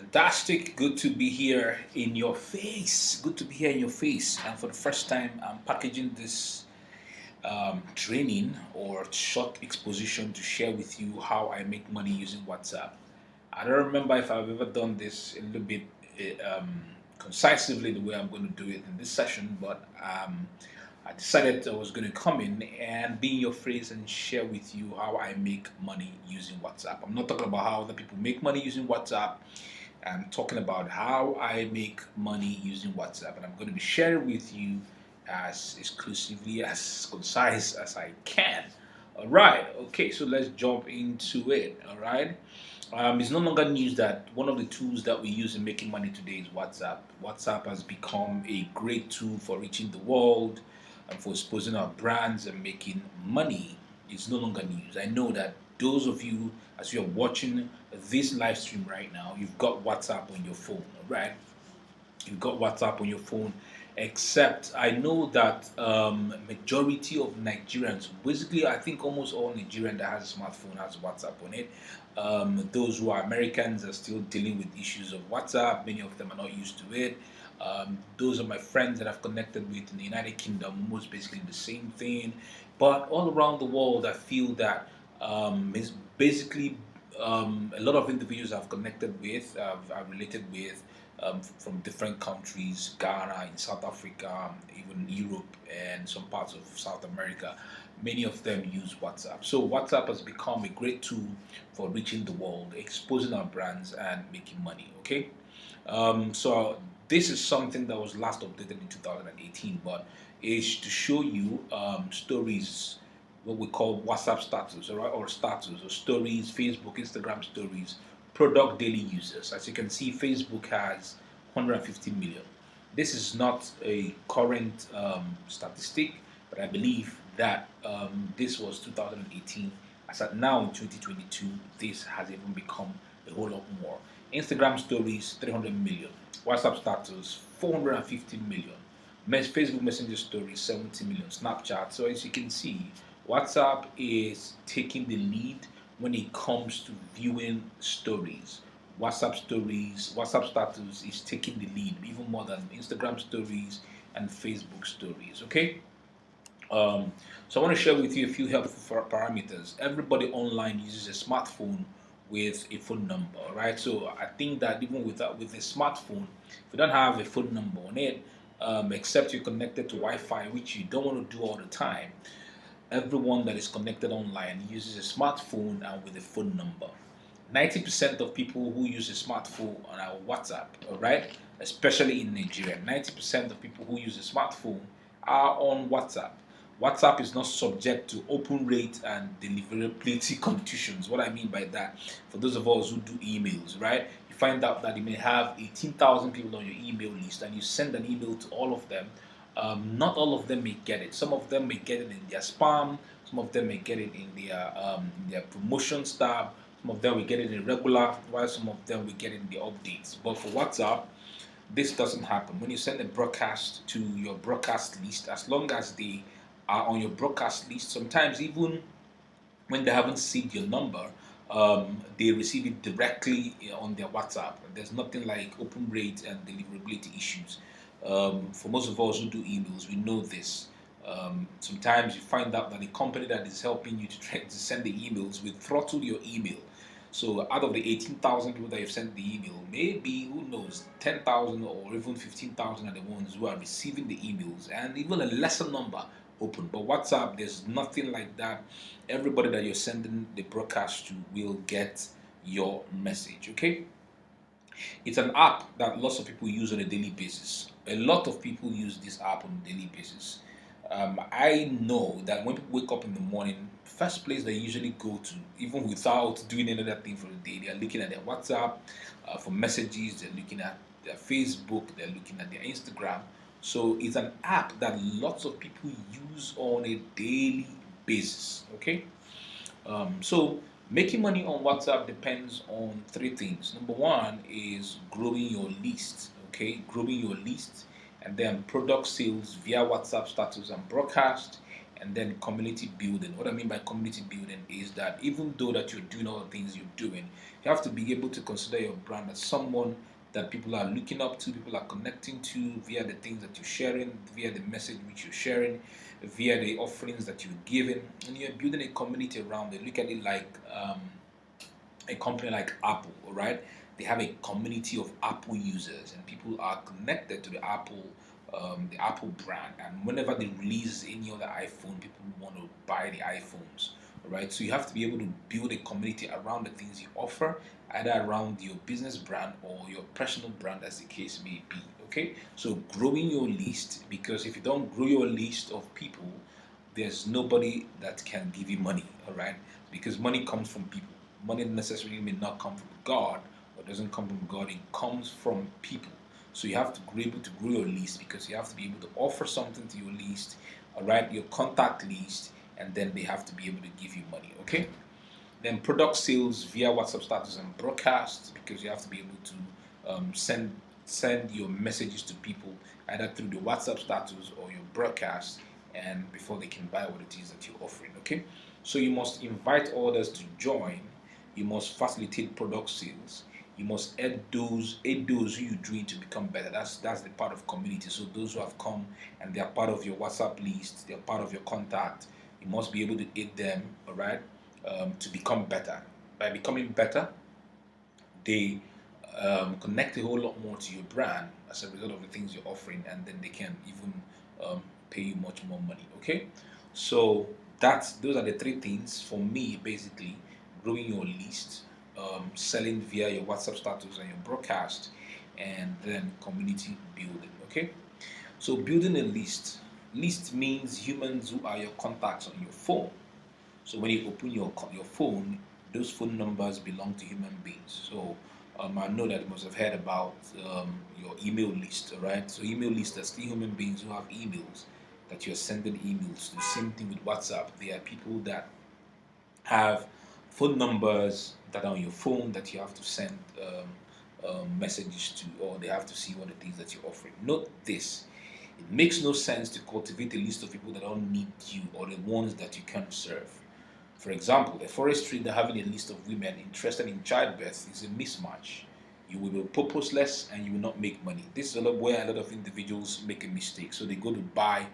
Fantastic. Good to be here in your face. Good to be here in your face. And for the first time, I'm packaging this training or short exposition to share with you how I make money using WhatsApp. I don't remember if I've ever done this a little bit concisely the way I'm going to do it in this session, but I decided I was going to come in and be in your face and share with you how I make money using WhatsApp. I'm not talking about how other people make money using WhatsApp. I'm talking about how I make money using WhatsApp, and I'm going to be sharing with you as exclusively as concise as I can. All right, okay, so let's jump into it. All right, it's no longer news that one of the tools that we use in making money today is WhatsApp. WhatsApp has become a great tool for reaching the world and for exposing our brands and making money. It's no longer news. I know that those of you, as you're watching this live stream right now, you've got WhatsApp on your phone, all right? You've got WhatsApp on your phone, except I know that majority of Nigerians, basically I think almost all Nigerian that has a smartphone has WhatsApp on it. Those who are Americans are still dealing with issues of WhatsApp. Many of them are not used to it. Those are my friends that I've connected with in the United Kingdom, most basically the same thing. But all around the world, I feel that it's basically a lot of individuals I've connected with, I've related with from different countries, Ghana, in South Africa, even Europe, and some parts of South America. Many of them use WhatsApp. So WhatsApp has become a great tool for reaching the world, exposing our brands, and making money. Okay, so this is something that was last updated in 2018, but is to show you stories, what we call WhatsApp status, or status, or stories, Facebook, Instagram stories, product daily users. As you can see, Facebook has 150 million. This is not a current statistic, but I believe that this was 2018. As at now in 2022, this has even become a whole lot more. Instagram stories 300 million, WhatsApp status 450 million, Facebook Messenger stories 70 million, Snapchat. So as you can see, WhatsApp is taking the lead when it comes to viewing stories. WhatsApp status is taking the lead even more than Instagram stories and Facebook stories. Okay. So I want to share with you a few helpful parameters. Everybody online uses a smartphone with a phone number, right? So I think that even with a smartphone, if you don't have a phone number on it, except you're connected to Wi-Fi, which you don't want to do all the time, everyone that is connected online uses a smartphone and with a phone number. 90% of people who use a smartphone are WhatsApp, all right? Especially in Nigeria. 90% of people who use a smartphone are on WhatsApp. WhatsApp is not subject to open rate and deliverability conditions. What I mean by that, for those of us who do emails, right? You find out that you may have 18,000 people on your email list and you send an email to all of them. Not all of them may get it. Some of them may get it in their spam. Some of them may get it in their promotion tab. Some of them will get it in regular, while some of them will get it in the updates. But for WhatsApp, this doesn't happen. When you send a broadcast to your broadcast list, as long as they are on your broadcast list, sometimes even when they haven't saved your number, they receive it directly on their WhatsApp. There's nothing like open rate and deliverability issues. For most of us who do emails, we know this. Sometimes you find out that the company that is helping you to try to send the emails will throttle your email. So out of the 18,000 people that you've sent the email, maybe, who knows, 10,000 or even 15,000 are the ones who are receiving the emails, and even a lesser number open. But WhatsApp, there's nothing like that. Everybody that you're sending the broadcast to will get your message, okay? It's an app that lots of people use on a daily basis. A lot of people use this app on a daily basis. I know that when people wake up in the morning, first place they usually go to, even without doing any other thing for the day, they are looking at their WhatsApp for messages, they're looking at their Facebook, they're looking at their Instagram. So it's an app that lots of people use on a daily basis. Okay, so making money on WhatsApp depends on three things. Number one is growing your list. Okay, growing your list, and then product sales via WhatsApp status and broadcast, and then community building. What I mean by community building is that even though that you're doing all the things you're doing, you have to be able to consider your brand as someone that people are looking up to, people are connecting to via the things that you're sharing, via the message which you're sharing, via the offerings that you're giving, and you're building a community around it. Look at it like a company like Apple, right? They have a community of Apple users, and people are connected to the Apple brand. And whenever they release any other iPhone, people want to buy the iPhones, right? So you have to be able to build a community around the things you offer, either around your business brand or your personal brand, as the case may be. Okay, so growing your list, because if you don't grow your list of people, there's nobody that can give you money, all right? Because money comes from people. Money necessarily may not come from God, or doesn't come from God, it comes from people. So you have to be able to grow your list, because you have to be able to offer something to your list, all right, your contact list, and then they have to be able to give you money, okay? Then product sales via WhatsApp status and broadcast, because you have to be able to send your messages to people either through the WhatsApp status or your broadcast, and before they can buy what it is that you're offering. Okay, so you must invite others to join. You must facilitate product sales. You must aid those who you join to become better. That's the part of community. So those who have come and they are part of your WhatsApp list, they are part of your contact. You must be able to aid them, all right, to become better. By becoming better, they connect a whole lot more to your brand as a result of the things you're offering, and then they can even pay you much more money. Okay, so that's those are the three things for me basically: growing your list, selling via your WhatsApp status and your broadcast, and then community building. Okay, so building a list means humans who are your contacts on your phone. So when you open your phone, those phone numbers belong to human beings. So I know that you must have heard about your email list, right? So email lists are still human beings who have emails that you're sending emails to. The same thing with WhatsApp. There are people that have phone numbers that are on your phone that you have to send messages to, or they have to see what it is that you're offering. Note this: it makes no sense to cultivate a list of people that don't need you or the ones that you can't serve. For example, a forest trader having a list of women interested in childbirth is a mismatch. You will be purposeless and you will not make money. This is a lot where a lot of individuals make a mistake. So they go to buy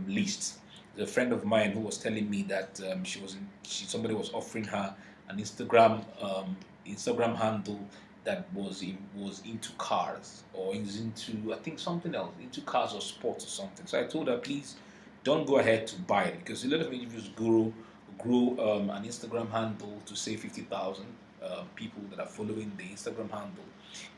lists. There's a friend of mine who was telling me that somebody was offering her an Instagram handle that was into cars, or is into, I think, something else, into cars or sports or something. So I told her, please don't go ahead to buy it, because a lot of individuals grow an Instagram handle to say 50,000 people that are following the Instagram handle,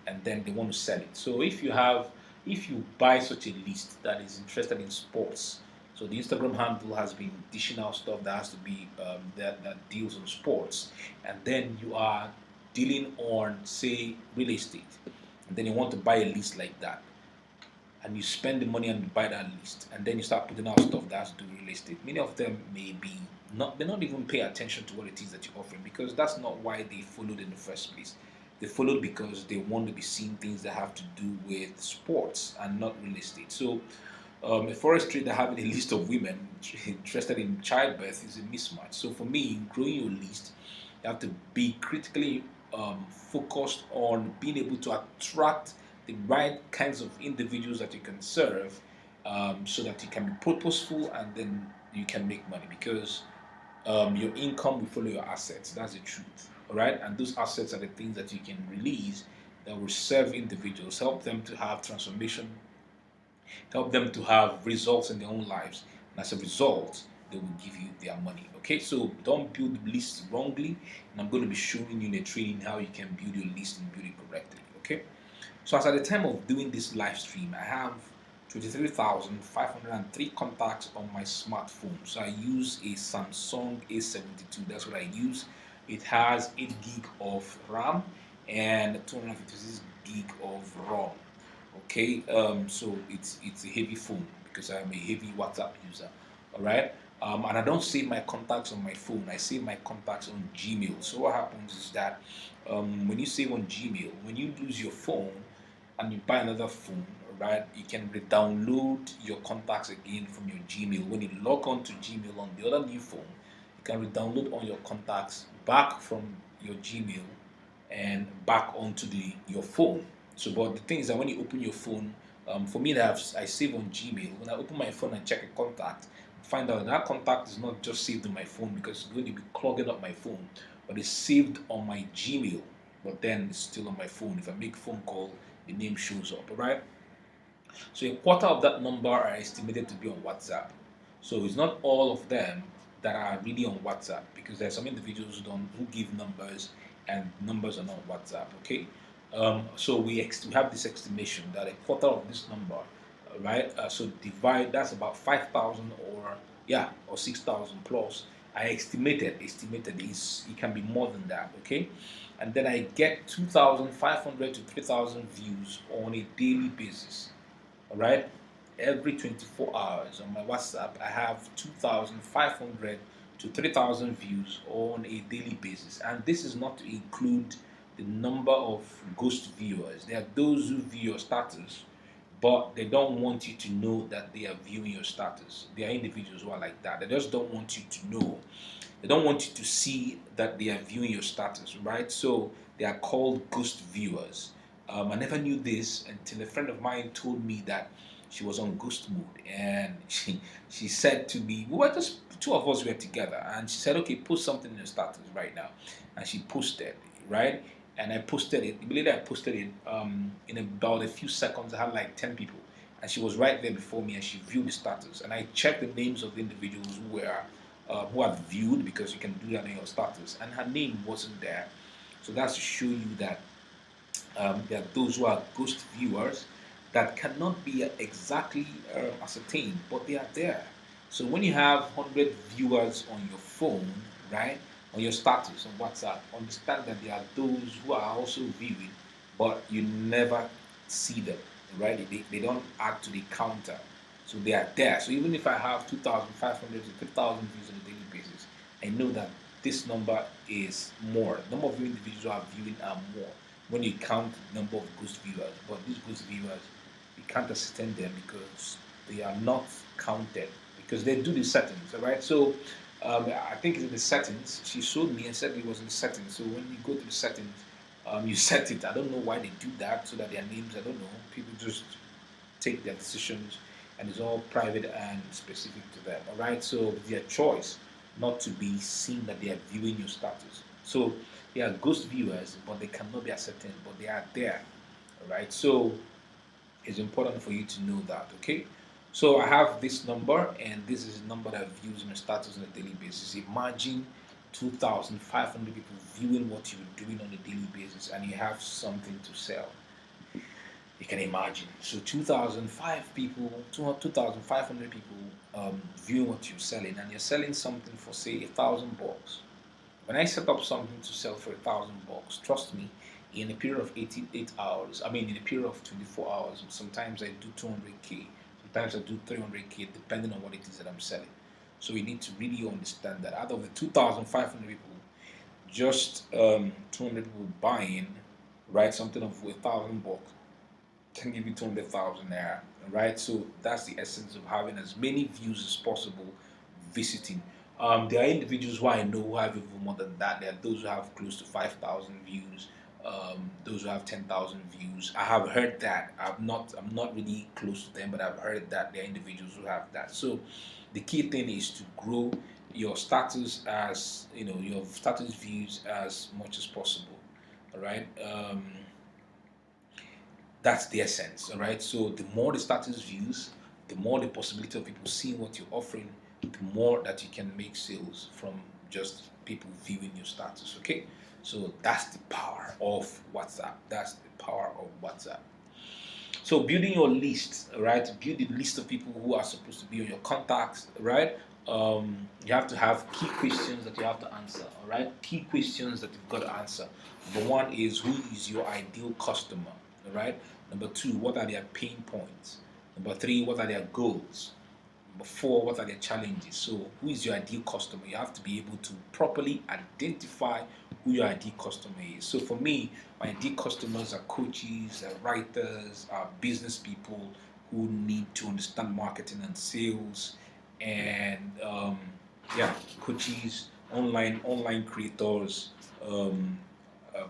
and then they want to sell it. So if you buy such a list that is interested in sports, so the Instagram handle has been dishing out stuff that has to be that deals on sports, and then you are dealing on, say, real estate, and then you want to buy a list like that, and you spend the money and buy that list, and then you start putting out stuff that has to do with real estate. Many of them may be not, they not even pay attention to what it is that you're offering, because that's not why they followed in the first place. They followed because they want to be seeing things that have to do with sports and not real estate. So a forest trader having a list of women interested in childbirth is a mismatch. So for me, growing your list, you have to be critically focused on being able to attract the right kinds of individuals that you can serve, so that you can be purposeful and then you can make money, because your income will follow your assets. That's the truth. All right. And those assets are the things that you can release that will serve individuals, help them to have transformation, help them to have results in their own lives. And as a result, they will give you their money. Okay, so don't build lists wrongly. And I'm going to be showing you in a training how you can build your list and build it correctly. Okay, so as at the time of doing this live stream, I have 23,503 contacts on my smartphone. So I use a Samsung A72. That's what I use. It has 8 gig of RAM and 256 gig of ROM. Okay, so it's a heavy phone because I'm a heavy WhatsApp user. All right, and I don't save my contacts on my phone. I save my contacts on Gmail. So what happens is that when you save on Gmail, when you lose your phone and you buy another phone, right? You can re-download your contacts again from your Gmail. When you log on to Gmail on the other new phone, you can re-download all your contacts back from your Gmail and back onto your phone. So, but the thing is that when you open your phone, for me, that I save on Gmail. When I open my phone and check a contact, find out that contact is not just saved on my phone because it's going to be clogging up my phone, but it's saved on my Gmail. But then it's still on my phone. If I make a phone call, the name shows up. All right. So a quarter of that number are estimated to be on WhatsApp. So it's not all of them that are really on WhatsApp because there are some individuals who give numbers and numbers are not on WhatsApp. Okay, so we have this estimation that a quarter of this number, right? So divide that's about 5,000 or yeah or 6,000 plus. I estimated is it can be more than that. Okay, and then I get 2,500 to 3,000 views on a daily basis. All right, every 24 hours on my WhatsApp I have 2,500 to 3,000 views on a daily basis, and this is not to include the number of ghost viewers. There are those who view your status but they don't want you to know that they are viewing your status. There are individuals who are like that. They just don't want you to know. They don't want you to see that they are viewing your status, right? So they are called ghost viewers. I never knew this until a friend of mine told me that she was on ghost mode, and she said to me, we were just two of us were together, and she said, "Okay, post something in your status right now," and she posted, right, and I posted it. Immediately I posted it. In about a few seconds, I had like 10 people, and she was right there before me, and she viewed the status, and I checked the names of the individuals who had viewed because you can do that in your status, and her name wasn't there. So that's to show you that there are those who are ghost viewers that cannot be exactly ascertained, but they are there. So when you have 100 viewers on your phone, right, on your status on WhatsApp, understand that there are those who are also viewing, but you never see them, right? They don't add to the counter. So they are there. So even if I have 2,500 to 3,000 views on a daily basis, I know that this number is more. The number of individuals who are viewing are more when you count the number of ghost viewers. But these ghost viewers, you can't ascertain them because they are not counted because they do the settings, all right? So I think it's in the settings. She showed me and said it was in the settings. So when you go to the settings, you set it. I don't know why they do that so that their names, I don't know. People just take their decisions and it's all private and specific to them, all right? So it's their choice not to be seen that they are viewing your status. So they are ghost viewers, but they cannot be ascertained, but they are there, all right? So it's important for you to know that, okay? So I have this number, and this is the number that I've used in my status on a daily basis. Imagine 2,500 people viewing what you're doing on a daily basis, and you have something to sell. You can imagine. So 2,005 people, 2,500 people viewing what you're selling, and you're selling something for say $1,000. When I set up something to sell for $1,000, trust me, in a period of 88 hours, I mean in a period of 24 hours, sometimes I do 200K, sometimes I do 300K, depending on what it is that I'm selling. So you need to really understand that out of the 2,500 people, just 200 people buying, right, something of $1,000 can give you 200,000 naira, right? So that's the essence of having as many views as possible visiting. There are individuals who I know who have even more than that. There are those who have close to 5,000 views, those who have 10,000 views. I have heard that. I'm not really close to them, but I've heard that there are individuals who have that. So the key thing is to grow your status as your status views as much as possible. All right. That's the essence, all right? So the more the status views, the more the possibility of people seeing what you're offering, the more that you can make sales from just people viewing your status, okay? So that's the power of WhatsApp. That's the power of WhatsApp. So building your list, right? Build the list of people who are supposed to be on your contacts, right? You have to have key questions that you have to answer, all right? Key questions that you've got to answer. Number one is, who is your ideal customer, all right? Number two, what are their pain points? Number three, what are their goals? before, what are the challenges? So who is your ideal customer? You have to be able to properly identify who your ideal customer is. So for me, my ideal customers are coaches, are writers, are business people who need to understand marketing and sales, and yeah, coaches, online creators, um, uh,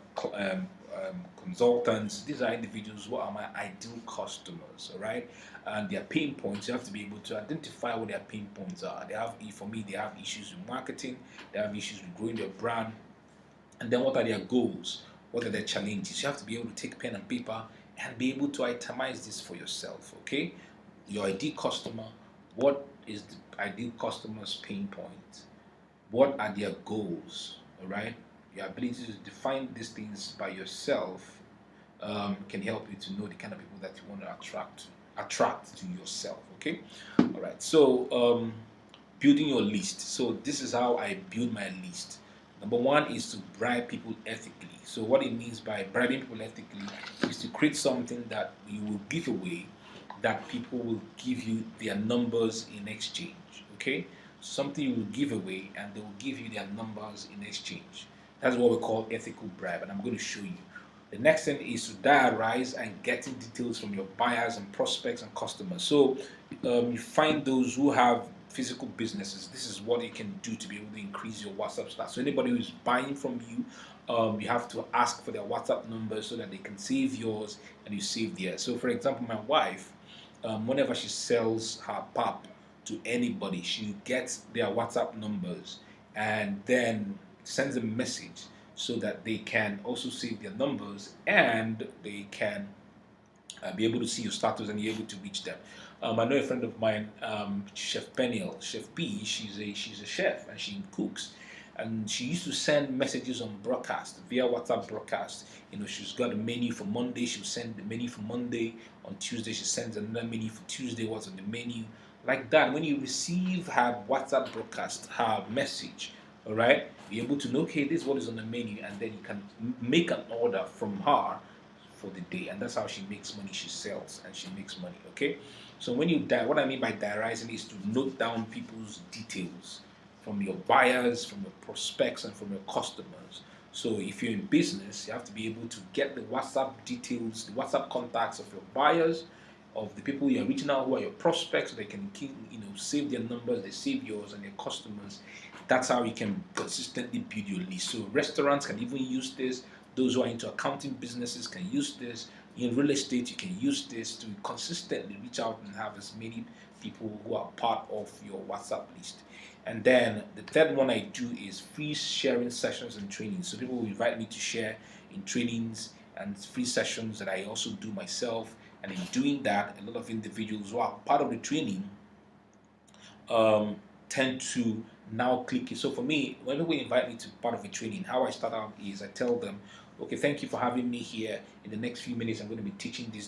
consultants. These are individuals who are my ideal customers, all right? And their pain points, you have to be able to identify what their pain points are. For me, they have issues with marketing, they have issues with growing their brand, and then what are their goals? What are their challenges? You have to be able to take pen and paper and be able to itemize this for yourself, okay? Your ideal customer, what is the ideal customer's pain point? What are their goals? All right, your ability to define these things by yourself can help you to know the kind of people that you want to attract to yourself. Okay, all right. So building your list. So this is how I build my list. Number one is to bribe people ethically. So what it means by bribing people ethically is to create something that you will give away, that people will give you their numbers in exchange. Okay, something you will give away and they will give you their numbers in exchange. That's what we call ethical bribe, and I'm going to show you. The next thing is to diarize and getting details from your buyers and prospects and customers. So you find those who have physical businesses. This is what you can do to be able to increase your WhatsApp stats. So anybody who is buying from you, you have to ask for their WhatsApp number so that they can save yours and you save theirs. So for example, my wife, whenever she sells her pap to anybody, she gets their WhatsApp numbers and then sends a message so that they can also save their numbers and they can be able to see your status and be able to reach them. I know a friend of mine, Chef Peniel, Chef P. She's a chef and she cooks, and she used to send messages on broadcast via WhatsApp broadcast. You know, she's got a menu for Monday. She'll send the menu for Monday. On Tuesday, she sends another menu for Tuesday. What's on the menu? Like that. When you receive her WhatsApp broadcast, her message, all right, be able to know, okay, this is what is on the menu, and then you can make an order from her for the day, and that's how she makes money. She sells and she makes money. Okay, so when you what I mean by diarizing is to note down people's details from your buyers, from your prospects, and from your customers. So if you're in business, you have to be able to get the WhatsApp details, the WhatsApp contacts of your buyers, of the people you're reaching out, who are your prospects, so they can keep, save their numbers, they save yours and your customers. That's how you can consistently build your list. So restaurants can even use this. Those who are into accounting businesses can use this. In real estate, you can use this to consistently reach out and have as many people who are part of your WhatsApp list. And then the third one I do is free sharing sessions and trainings. So people will invite me to share in trainings and free sessions that I also do myself. And in doing that, a lot of individuals who are part of the training um, tend to now click it. So for me, when people invite me to part of a training, how I start out is I tell them, okay, thank you for having me here. In the next few minutes, I'm going to be teaching this,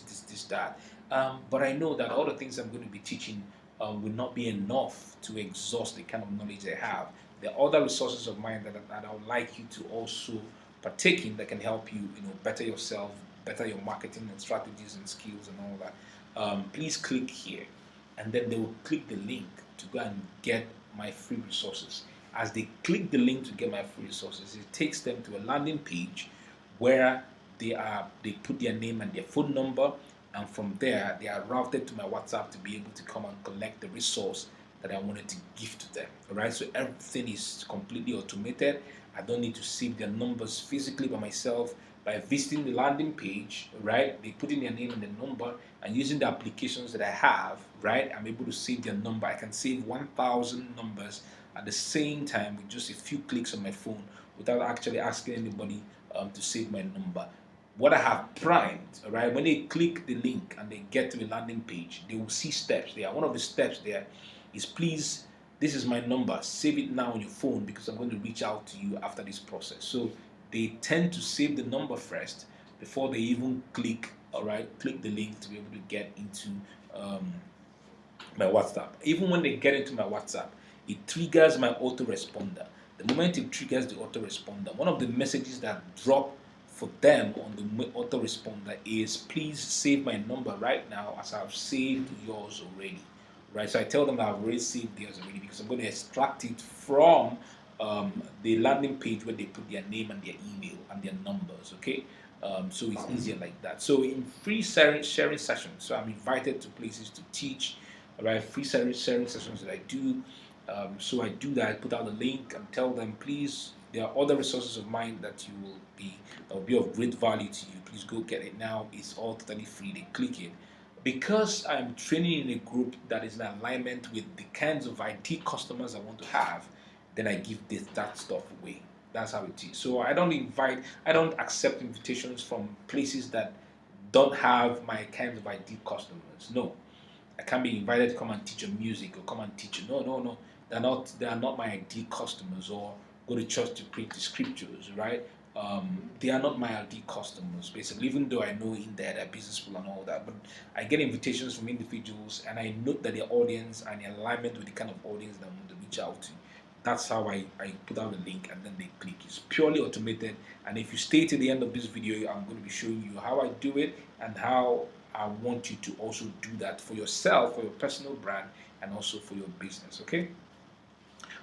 that. But I know that all the things I'm going to be teaching will not be enough to exhaust the kind of knowledge I have. There are other resources of mine that I would like you to also partake in that can help you, better yourself, better your marketing and strategies and skills and all that. Please click here, and then they will click the link to go and get my free resources. As they click the link to get my free resources, it takes them to a landing page where they put their name and their phone number, and from there they are routed to my WhatsApp to be able to come and collect the resource that I wanted to give to them. All right, so everything is completely automated. I don't need to save their numbers physically by myself. By visiting the landing page, right, they put in their name and their number, and using the applications that I have, right, I'm able to save their number. I can save 1,000 numbers at the same time with just a few clicks on my phone without actually asking anybody to save my number. What I have primed, all right, when they click the link and they get to the landing page, they will see steps there. One of the steps there is, please, this is my number, save it now on your phone because I'm going to reach out to you after this process. So they tend to save the number first before they even click the link to be able to get into my WhatsApp. Even when they get into my WhatsApp, it triggers my autoresponder. The moment it triggers the autoresponder, one of the messages that drop for them on the autoresponder is, please save my number right now as I've saved yours already. right? So I tell them that I've already saved theirs already because I'm going to extract it from the landing page where they put their name and their email and their numbers, okay? So it's easier like that. So in free sharing sessions, so I'm invited to places to teach, right? Free sharing sessions that I do. So I do that. I put out a link and tell them, please, there are other resources of mine that will be of great value to you. Please go get it now. It's all totally free. They click it. Because I'm training in a group that is in alignment with the kinds of IT customers I want to have, then I give that stuff away. That's how it is. So I don't accept invitations from places that don't have my kinds of IT customers. No, I can't be invited to come and teach your music or come and teach you. No, no, no. They are not my ideal customers, or go to church to preach the scriptures, right? They are not my ideal customers, basically, even though I know in there they're business people and all that. But I get invitations from individuals and I note that their audience and in alignment with the kind of audience that I want to reach out to. That's how I put out the link and then they click. It's purely automated. And if you stay to the end of this video, I'm going to be showing you how I do it and how I want you to also do that for yourself, for your personal brand, and also for your business. Okay?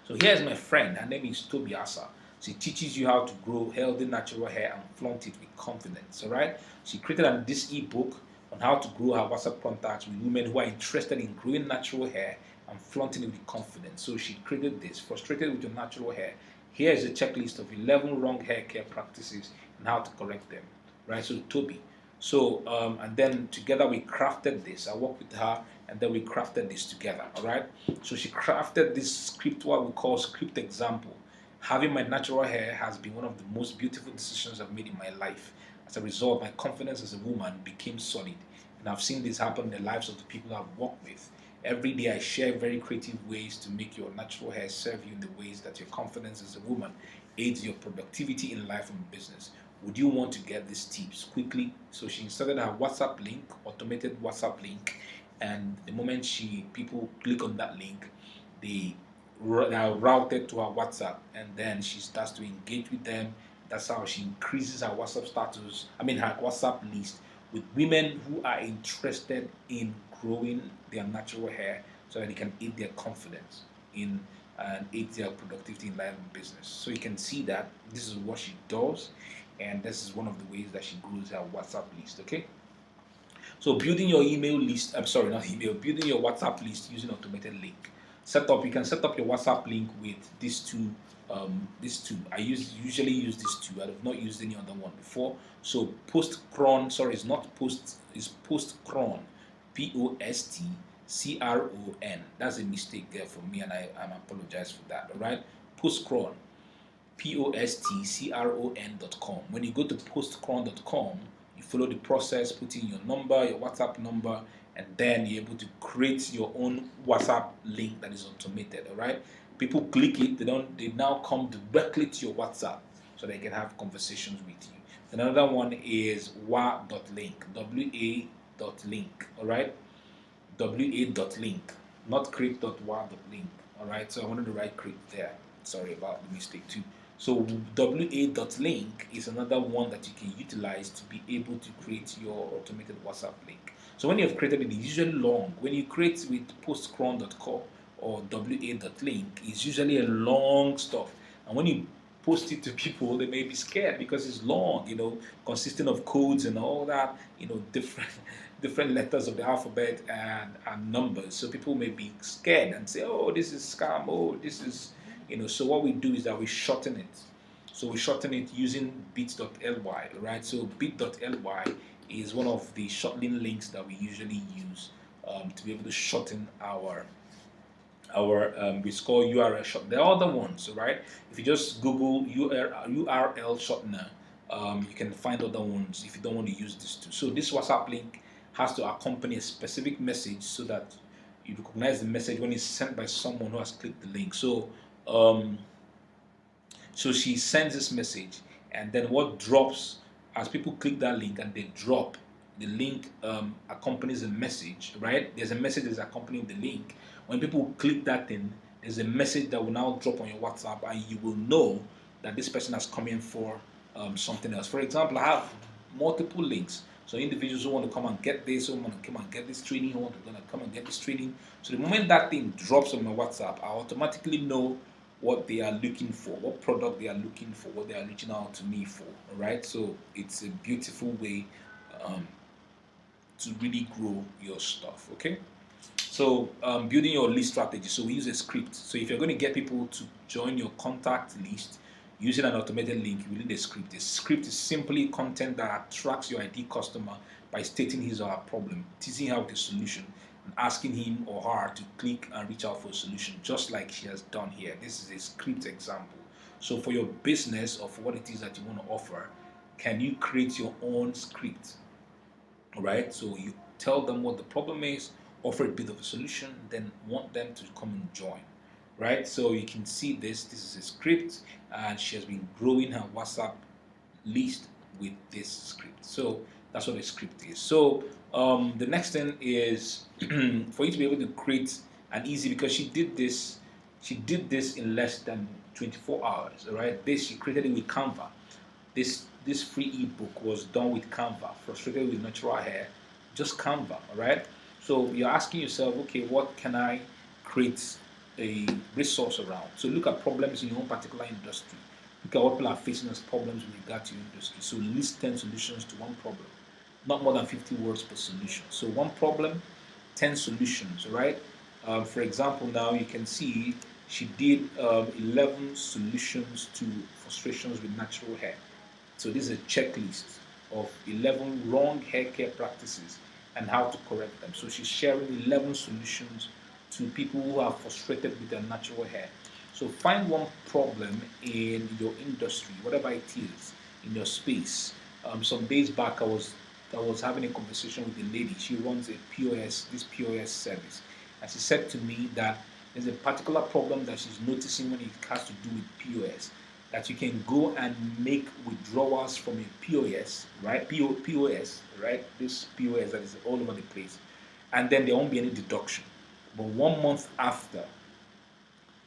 So here's my friend. Her name is Toby Asa. She teaches you how to grow healthy natural hair and flaunt it with confidence. All right? She created this ebook on how to grow her WhatsApp contacts with women who are interested in growing natural hair and flaunting it with confidence. So she created this. Frustrated with your natural hair? Here is a checklist of 11 wrong hair care practices and how to correct them. Right? So Toby. So and then together we crafted this. I worked with her and then we crafted this together. All right. So she crafted this script, what we call script example. Having my natural hair has been one of the most beautiful decisions I've made in my life. As a result, my confidence as a woman became solid, and I've seen this happen in the lives of the people I've worked with. Every day I share very creative ways to make your natural hair serve you in the ways that your confidence as a woman aids your productivity in life and business. Would you want to get these tips quickly? So she inserted her WhatsApp link, automated WhatsApp link, and the moment people click on that link, they are routed to her WhatsApp, and then she starts to engage with them. That's how she increases her WhatsApp status. I mean, her WhatsApp list with women who are interested in growing their natural hair, so that they can aid their confidence in and aid their productivity in life and business. So you can see that this is what she does, and this is one of the ways that she grows her WhatsApp list. Okay. So building your email list, I'm sorry, not email, building your WhatsApp list using automated link. You can set up your WhatsApp link with these two. I usually use these two. I have not used any other one before. So postcron, sorry, it's not post, it's postcron, POSTCRON. That's a mistake there for me, and I apologize for that. All right, postcron, postcron.com. When you go to postcron.com, you follow the process, put in your number, your WhatsApp number, and then you're able to create your own WhatsApp link that is automated. All right, people click it, they now come directly to your WhatsApp so they can have conversations with you. Another one is wa.link, wa.link. All right, wa.link, not create.wa.link. All right, so I wanted to write create there. Sorry about the mistake too. So wa.link is another one that you can utilize to be able to create your automated WhatsApp link. So when you have created it, it's usually long. When you create with postcron.com or wa.link, it's usually a long stuff. And when you post it to people, they may be scared because it's long, consisting of codes and all that, different letters of the alphabet and numbers. So people may be scared and say, oh, this is scam, oh, this is, so what we do is that we shorten it. So we shorten it using bit.ly, right? So bit.ly is one of the shortening links that we usually use to be able to shorten our we call URL short. There are other ones, right? If you just Google URL shortener, you can find other ones if you don't want to use this too. So this WhatsApp link has to accompany a specific message so that you recognize the message when it's sent by someone who has clicked the link. So so she sends this message, and then what drops as people click that link and they drop, the link accompanies a message, right? There's a message that's accompanying the link. When people click that thing, there's a message that will now drop on your WhatsApp, and you will know that this person has come in for something else. For example, I have multiple links. So individuals who want to come and get this, who want to come and get this training, who want to come and get this training. So the moment that thing drops on my WhatsApp, I automatically know what they are looking for, what product they are looking for, what they are reaching out to me for. All right. So it's a beautiful way um, to really grow your stuff. Okay. So building your list strategy. So we use a script. So if you're going to get people to join your contact list using an automated link, you need a script. A script is simply content that attracts your ideal customer by stating his or her problem, teasing out a solution, and asking him or her to click and reach out for a solution, just like she has done here. This is a script example. So for your business or for what it is that you want to offer, can you create your own script? All right, so you tell them what the problem is, offer a bit of a solution, then want them to come and join. Right, so you can see this is a script, and she has been growing her WhatsApp list with this script. So that's what a script is. So the next thing is for you to be able to create an easy, because she did this in less than 24 hours. All right, this she created it with Canva. This free ebook was done with Canva. Frustrated with natural hair, just Canva. All right. So you're asking yourself, okay, what can I create a resource around? So look at problems in your own particular industry. Look at what people are facing as problems with regard to your industry. So list 10 solutions to one problem. Not more than 50 words per solution. So one problem, 10 solutions, right? For example, now you can see she did 11 solutions to frustrations with natural hair. So this is a checklist of 11 wrong hair care practices and how to correct them. So she's sharing 11 solutions to people who are frustrated with their natural hair. So find one problem in your industry, whatever it is, in your space. Some days back, I was having a conversation with a lady. She runs a this POS service, and she said to me that there's a particular problem that she's noticing when it has to do with POS, that you can go and make withdrawals from a POS, right? POS, right? This POS that is all over the place, and then there won't be any deduction. But 1 month after,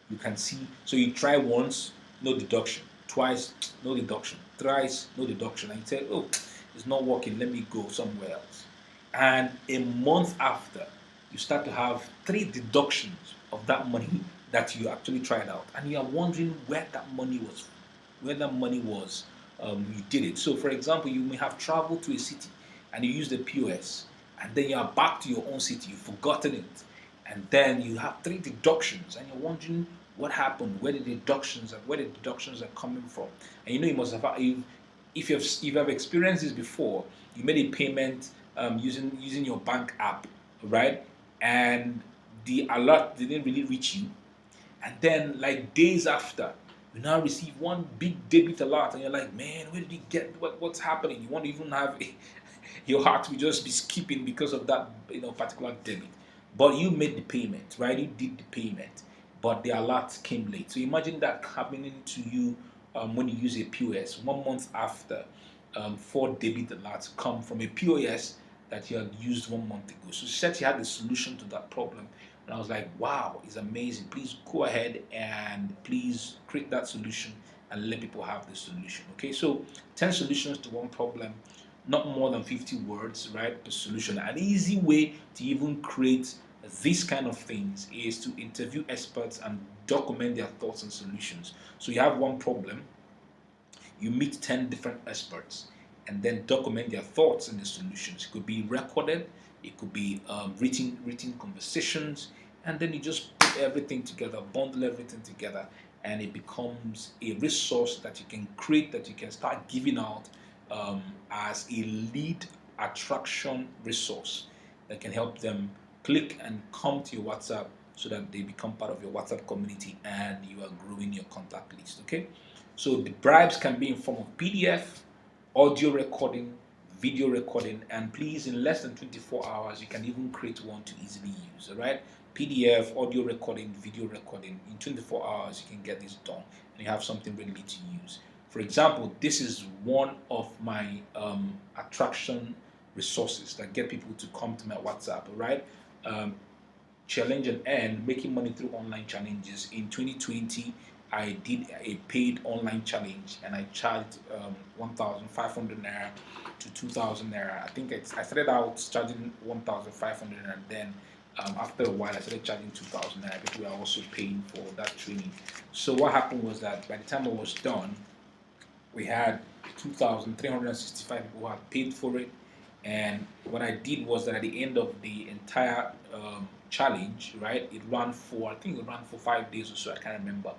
you can see. So you try once, no deduction. Twice, no deduction. Thrice, no deduction. And you say, oh, it's not working. Let me go somewhere else. And a month after, you start to have 3 deductions of that money that you actually tried out, and you are wondering where that money was, you did it. So, for example, you may have traveled to a city and you use the POS, and then you are back to your own city. You've forgotten it, and then you have 3 deductions, and you're wondering what happened, where the deductions are coming from. And you know you must have if you have experienced this before. You made a payment using your bank app, right? And the alert didn't really reach you, and then like days after, you now receive one big debit alert, and you're like, man, where did he get what's happening? You won't even have your heart will just be skipping because of that particular debit. But you made the payment, right? You did the payment, but the alert came late. So imagine that happening to you when you use a POS 1 month after 4 debit alerts come from a POS that you had used 1 month ago. So she said she had a solution to that problem. And I was like, wow, it's amazing. Please go ahead and please create that solution and let people have the solution. Okay, so 10 solutions to one problem, not more than 50 words, right? The solution. An easy way to even create these kind of things is to interview experts and document their thoughts and solutions. So you have one problem, you meet 10 different experts, and then document their thoughts and the solutions. It could be recorded, it could be written conversations, and then you just put everything together, bundle everything together, and it becomes a resource that you can create, that you can start giving out as a lead attraction resource that can help them click and come to your WhatsApp, so that they become part of your WhatsApp community and you are growing your contact list. Okay, so the bribes can be in form of PDF, audio recording, video recording, and please, in less than 24 hours, you can even create one to easily use. All right, PDF, audio recording, video recording. In 24 hours, you can get this done, and you have something ready to use. For example, this is one of my attraction resources that get people to come to my WhatsApp. All right. Challenge and earn, making money through online challenges in 2020. I did a paid online challenge and I charged 1,500 naira to 2,000 naira. I think I started out charging 1,500 and then after a while I started charging 2,000 naira. People were also paying for that training. So what happened was that by the time I was done, we had 2,365 people who had paid for it. And what I did was that at the end of the entire challenge, right, it ran for, I think it ran for 5 days or so, I can't remember,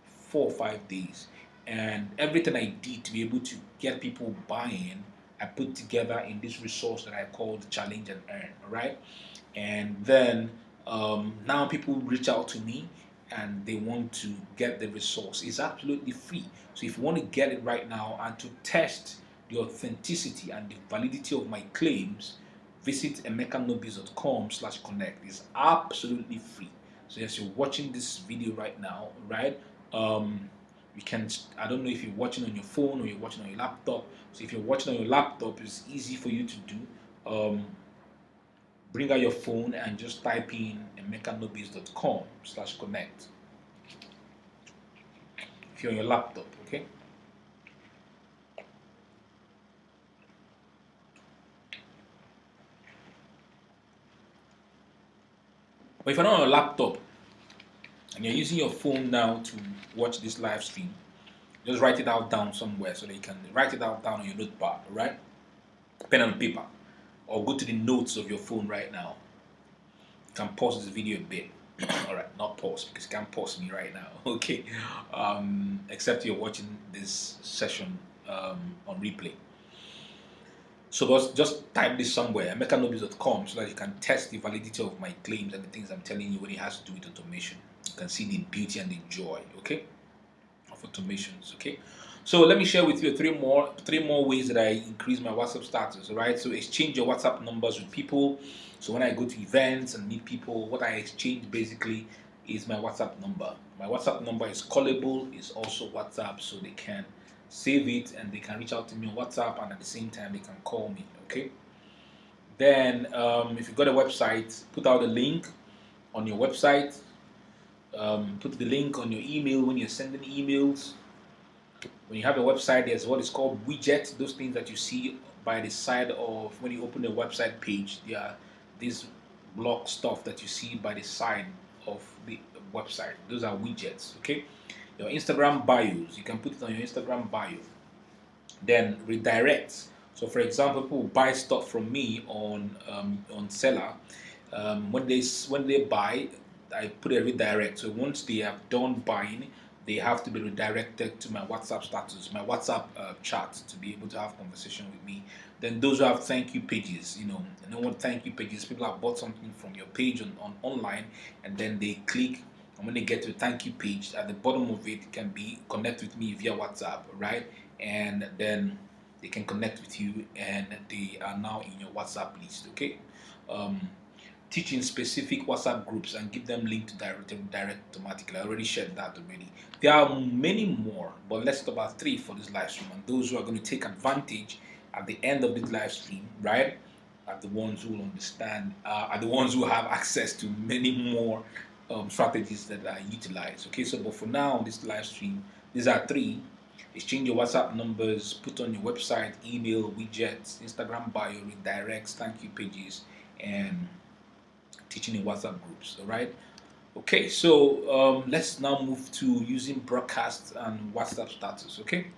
4 or 5 days. And everything I did to be able to get people buying, I put together in this resource that I called Challenge and Earn, right? And then now people reach out to me and they want to get the resource. It's absolutely free. So if you want to get it right now and to test the authenticity and the validity of my claims, visit emekanobis.com/connect. It's absolutely free. So as you're watching this video right now, right? You can, I don't know if you're watching on your phone or you're watching on your laptop. So if you're watching on your laptop, it's easy for you to do. Bring out your phone and just type in emekanobis.com/connect if you're on your laptop, okay? But if you're not on a laptop and you're using your phone now to watch this live stream, just write it out down somewhere so that you can write it out down on your notepad, right? Pen and paper, or go to the notes of your phone right now. You can pause this video a bit. All right, not pause because you can't pause me right now. Okay, except you're watching this session on replay. So just type this somewhere, emekanobis.com, so that you can test the validity of my claims and the things I'm telling you when it has to do with automation. You can see the beauty and the joy, okay, of automations, okay. So let me share with you three more ways that I increase my WhatsApp status. All right. So exchange your WhatsApp numbers with people. So when I go to events and meet people, what I exchange basically is my WhatsApp number. My WhatsApp number is callable. It's also WhatsApp, so they can save it and they can reach out to me on WhatsApp, and at the same time they can call me. Okay. Then if you got a website, put out a link on your website. Put the link on your email when you're sending emails. When you have a website, there's what is called widgets. Those things that you see by the side of when you open the website page. There are these block stuff that you see by the side of the website. Those are widgets. Okay. Your Instagram bios. You can put it on your Instagram bio. Then redirects. So, for example, people buy stuff from me on Seller. When they buy, I put a redirect. So once they have done buying, they have to be redirected to my WhatsApp status, my WhatsApp chat, to be able to have conversation with me. Then those who have thank you pages, what thank you pages, people have bought something from your page on online, and then they click, and when they get to the thank you page, at the bottom of it can be connect with me via WhatsApp, right? And then they can connect with you, and they are now in your WhatsApp list, okay? Teaching specific WhatsApp groups and give them link to direct automatically. I already shared that already. There are many more, but let's talk about 3 for this live stream. And those who are going to take advantage at the end of this live stream, right, are the ones who will understand, are the ones who have access to many more strategies that I utilize. Okay, so but for now, on this live stream, these are 3. Exchange your WhatsApp numbers, put on your website, email, widgets, Instagram bio, redirects, thank you pages, and teaching in WhatsApp groups. All right. Okay, so let's now move to using broadcast and WhatsApp status. Okay.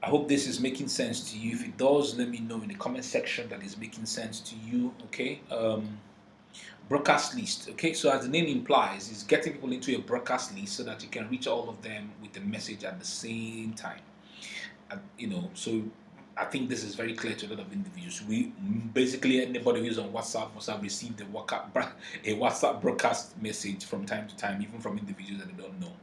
I hope this is making sense to you. If it does, let me know in the comment section that is making sense to you. Okay. Broadcast list. Okay, so as the name implies, is getting people into a broadcast list so that you can reach all of them with the message at the same time. So I think this is very clear to a lot of individuals. We basically, anybody who's on WhatsApp must have received a WhatsApp broadcast message from time to time, even from individuals that they don't know.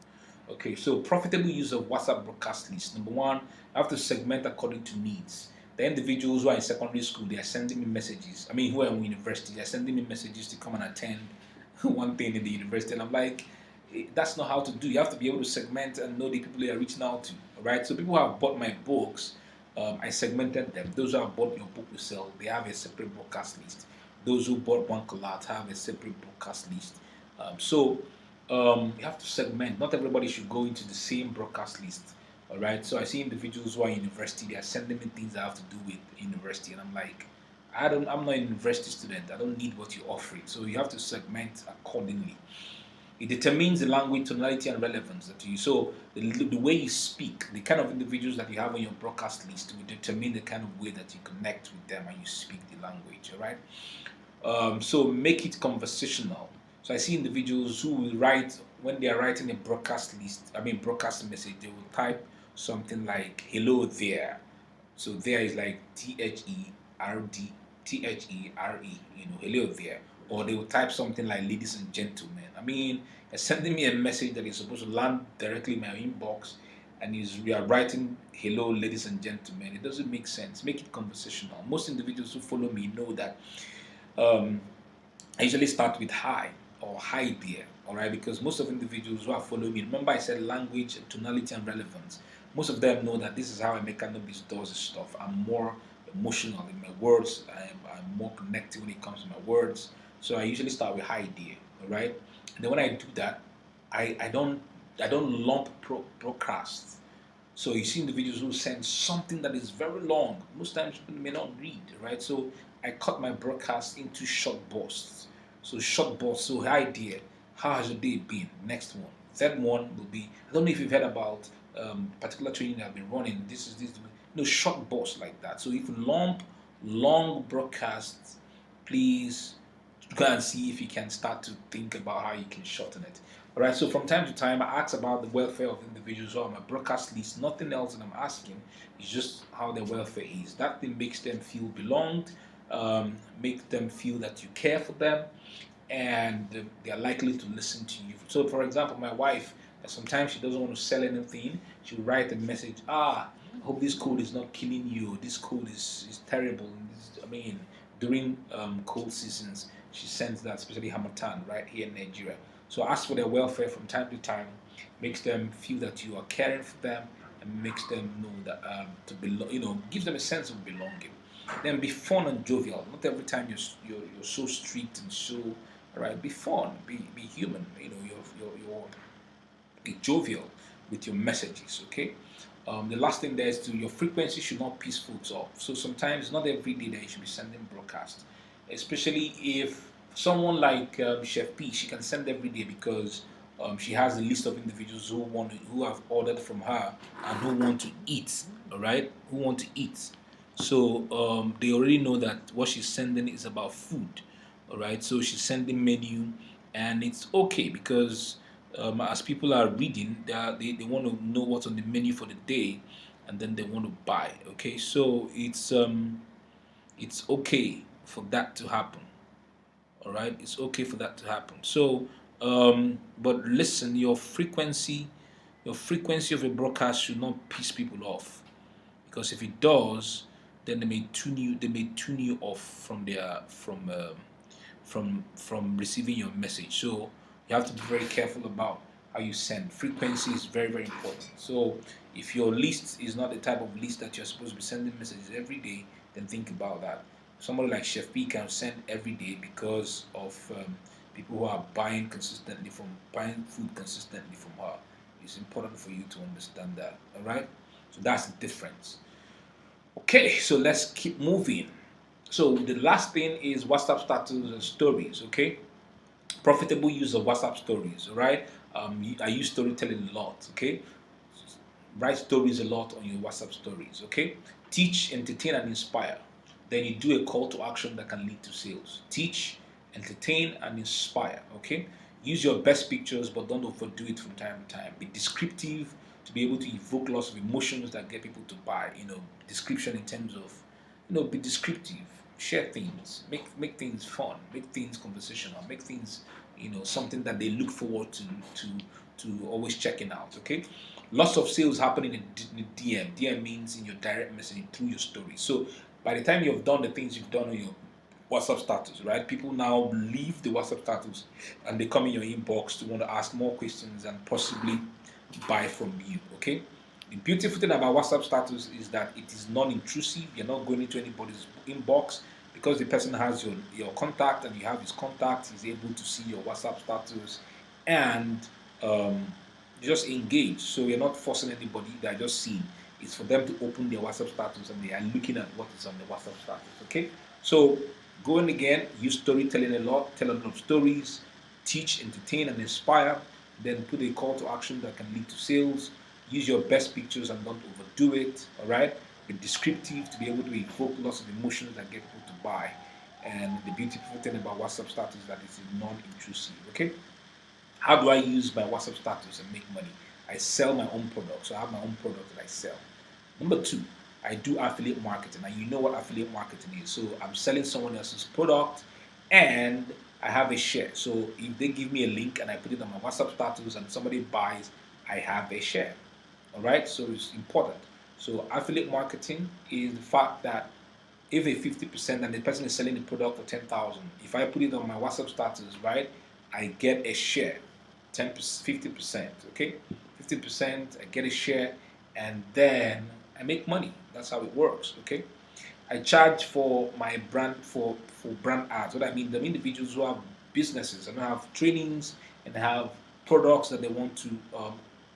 Okay, so profitable use of WhatsApp broadcast list. Number 1, I have to segment according to needs. The individuals who are in secondary school, they are sending me messages. I mean, who are in university, they are sending me messages to come and attend one thing in the university, and I'm like, that's not how to do. You have to be able to segment and know the people you are reaching out to. All right, so people who have bought my books, I segmented them. Those who have bought your book to sell, they have a separate broadcast list. Those who bought one collab have a separate broadcast list. You have to segment. Not everybody should go into the same broadcast list. All right. So I see individuals who are in university. They are sending me things I have to do with university, and I'm like, I'm not a university student. I don't need what you're offering. So you have to segment accordingly. It determines the language, tonality, and relevance that you use. So the way you speak, the kind of individuals that you have on your broadcast list will determine the kind of way that you connect with them and you speak the language. All right. So make it conversational. So I see individuals who will write when they are writing a broadcast list. I mean broadcast message. They will type something like "Hello there." So there is like THERD, hello there. Or they will type something like ladies and gentlemen. I mean, you're sending me a message that is supposed to land directly in my inbox and we are writing hello ladies and gentlemen. It doesn't make sense. Make it conversational. Most individuals who follow me know that um, I usually start with hi or hi there, all right, because most of individuals who are following me, remember I said language, tonality, and relevance. Most of them know that this is how a cannabis does this stuff. I'm more emotional in my words. I'm more connected when it comes to my words. So I usually start with hi there, all right. And then when I do that, I don't lump broadcast. So you see individuals who send something that is very long. Most times people may not read, right? So I cut my broadcast into short bursts. So short bursts. So hi dear, how has your day been? Next one. Third one will be, I don't know if you've heard about particular training that I've been running. This is this, short bursts like that. So if you lump long broadcasts, please go and see if you can start to think about how you can shorten it. All right. So from time to time, I ask about the welfare of individuals who are on my broadcast list. Nothing else that I'm asking is just how their welfare is. That thing makes them feel belonged, make them feel that you care for them, and they are likely to listen to you. So, for example, my wife, sometimes she doesn't want to sell anything. She'll write a message. I hope this code is not killing you. This code is terrible. I mean, during cold seasons, she sends that, especially Hamatan, right here in Nigeria. So ask for their welfare from time to time, makes them feel that you are caring for them, and makes them know that to belong. Gives them a sense of belonging. Then be fun and jovial. Not every time you're so strict and so, all right. Be fun. Be human. You're be jovial with your messages. Okay. The last thing there is to your frequency should not peaceful talk. So sometimes not every day that you should be sending broadcast, especially if someone like Chef P, she can send every day because she has a list of individuals who have ordered from her and who want to eat. All right, who want to eat. So they already know that what she's sending is about food. All right, so she's sending menu, and it's okay because as people are reading, they want to know what's on the menu for the day, and then they want to buy. Okay, so it's okay for that to happen. All right, it's okay for that to happen. So, but listen, your frequency of a broadcast should not piss people off, because if it does, then they may tune you off from receiving your message. So you have to be very careful about how you send. Frequency is very, very important. So if your list is not the type of list that you're supposed to be sending messages every day, then think about that. Somebody like Chef P can send every day because of people who are buying food consistently from her. It's important for you to understand that. All right. So that's the difference. Okay, so let's keep moving. So the last thing is WhatsApp status and stories. Okay, profitable use of WhatsApp stories. All right, I use storytelling a lot. Okay, write stories a lot on your WhatsApp stories. Okay, teach, entertain, and inspire. Then you do a call to action that can lead to sales. Teach, entertain, and inspire. Okay, use your best pictures, but don't overdo it from time to time. Be descriptive to be able to evoke lots of emotions that get people to buy. Description in terms of, be descriptive. Share things, make things fun, make things conversational, make things, something that they look forward to always checking out. Okay, lots of sales happening in DM. DM means in your direct messaging through your story. So by the time you've done the things you've done on your WhatsApp status, right? People now leave the WhatsApp status and they come in your inbox to want to ask more questions and possibly buy from you. Okay. The beautiful thing about WhatsApp status is that it is non-intrusive. You're not going into anybody's inbox because the person has your contact and you have his contact. He's able to see your WhatsApp status and um, just engage. So you're not forcing anybody, they're just seeing. It's for them to open their WhatsApp status and they are looking at what is on the WhatsApp status. Okay, so go in again, use storytelling a lot, tell a lot of stories, teach, entertain, and inspire. Then put a call to action that can lead to sales. Use your best pictures and don't overdo it. All right, be descriptive to be able to evoke lots of emotions that get people to buy. And the beautiful thing about WhatsApp status is that it's non-intrusive. Okay, how do I use my WhatsApp status and make money? I sell my own product, so I have my own product that I sell. Number two, I do affiliate marketing, and you know what affiliate marketing is. So I'm selling someone else's product, and I have a share. So if they give me a link and I put it on my WhatsApp status, and somebody buys, I have a share. All right, so it's important. So affiliate marketing is the fact that if a 50% and the person is selling the product for 10,000, if I put it on my WhatsApp status, right, I get a share, 50%, okay, 50%, I get a share, and then I make money. That's how it works, okay. I charge for my brand for brand ads. What I mean, the individuals who have businesses and have trainings and have products that they want to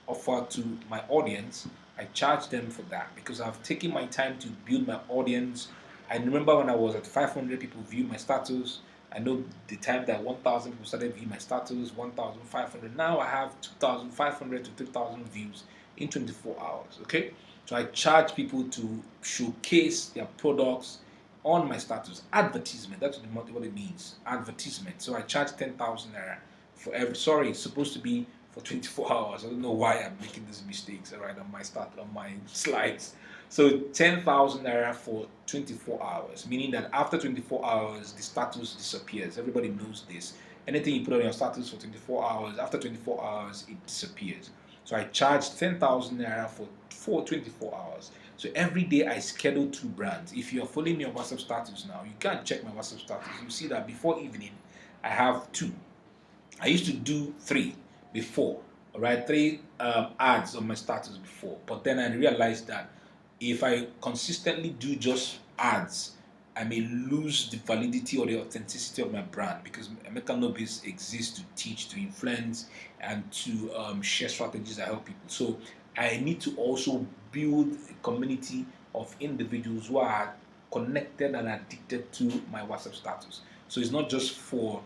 offer to my audience. I charge them for that because I've taken my time to build my audience. I remember when I was at 500 people view my status. I know the time that 1,000 people started viewing my status, 1,500. Now I have 2,500 to 3,000 views in 24 hours. Okay, so I charge people to showcase their products on my status. Advertisement, that's what it means. Advertisement. So I charge 10,000 naira for every. Sorry, it's supposed to be for 24 hours. I don't know why I'm making these mistakes. All right, on my slides. So 10,000 naira for 24 hours, meaning that after 24 hours, the status disappears. Everybody knows this. Anything you put on your status for 24 hours, after 24 hours, it disappears. So I charge 10,000 naira for 24 hours. So every day I schedule two brands. If you're following me on WhatsApp status now, you can check my WhatsApp status. You see that before evening, I have two. I used to do three before, all right, three ads on my status before. But then I realized that if I consistently do just ads, I may lose the validity or the authenticity of my brand because Emeka Nobis exists to teach, to influence, and to share strategies that help people. So I need to also build a community of individuals who are connected and addicted to my WhatsApp status. So it's not just for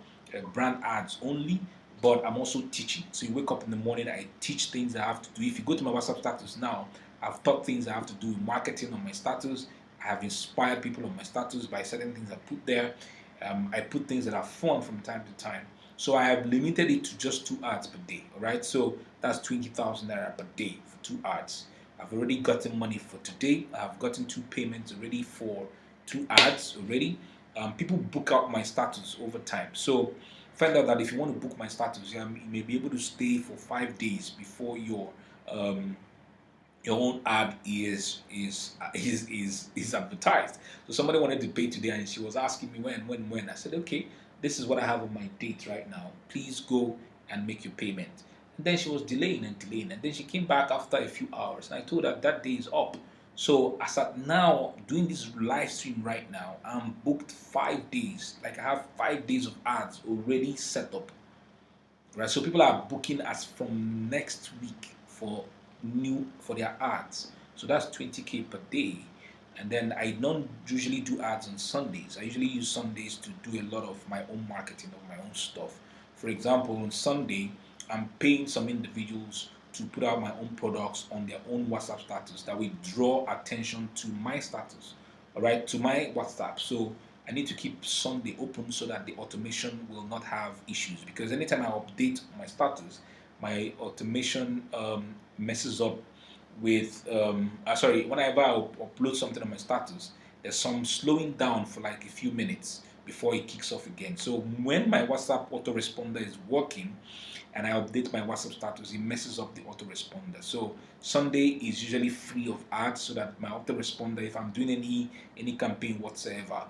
brand ads only, but I'm also teaching. So you wake up in the morning, I teach things I have to do. If you go to my WhatsApp status now, I've taught things I have to do in marketing on my status. I have inspired people on my status by certain things I put there. I put things that are fun from time to time. So I have limited it to just two ads per day. All right, so that's 20,000 naira per day for two ads. I've already gotten money for today. I've gotten two payments already for two ads already. People book out my status over time. So find out that if you want to book my status, you may be able to stay for 5 days before your own ad is advertised. So somebody wanted to pay today, and she was asking me when. I said, okay, this is what I have on my date right now. Please go and make your payment. And then she was delaying and delaying, and then she came back after a few hours, and I told her that day is up. So as at now, doing this live stream right now, I'm booked 5 days. Like I have 5 days of ads already set up, right? So people are booking as from next week for their ads. So that's 20K per day. And then I don't usually do ads on Sundays. I usually use Sundays to do a lot of my own marketing of my own stuff. For example, on Sunday, I'm paying some individuals to put out my own products on their own WhatsApp status that will draw attention to my status, all right, to my WhatsApp. So I need to keep Sunday open so that the automation will not have issues, because anytime I update my status, my automation messes up with sorry, whenever I upload something on my status, there's some slowing down for like a few minutes before it kicks off again. So when my WhatsApp autoresponder is working and I update my WhatsApp status, it messes up the autoresponder. So Sunday is usually free of ads so that my autoresponder, if I'm doing any campaign whatsoever,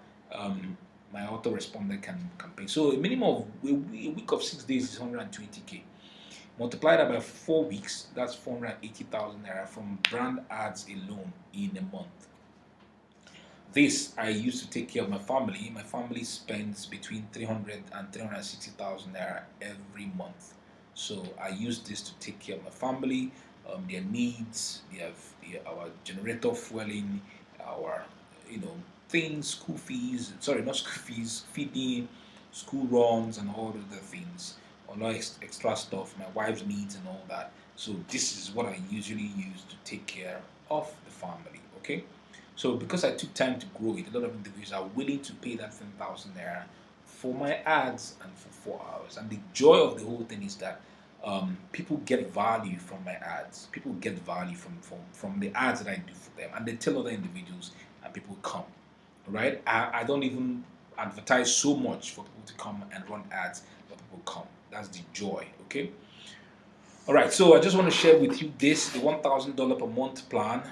my autoresponder can campaign. So a minimum of a week of 6 days is 120K. Multiply that by 4 weeks, that's 480,000 naira from brand ads alone in a month. This I use to take care of my family. My family spends between 300 and 360,000 naira every month. So I use this to take care of my family, their needs, our generator fueling, our you know things, school fees. Sorry, not school fees, feeding, school runs, and all other things. A lot of extra stuff, my wife's needs and all that. So this is what I usually use to take care of the family. Okay. So because I took time to grow it, a lot of individuals are willing to pay that 10,000 naira for my ads and for 4 hours. And the joy of the whole thing is that people get value from my ads. People get value from the ads that I do for them, and they tell other individuals, and people come. Right? I don't even advertise so much for people to come and run ads, but people come. That's the joy. Okay. All right, so I just want to share with you this the $1,000 per month plan.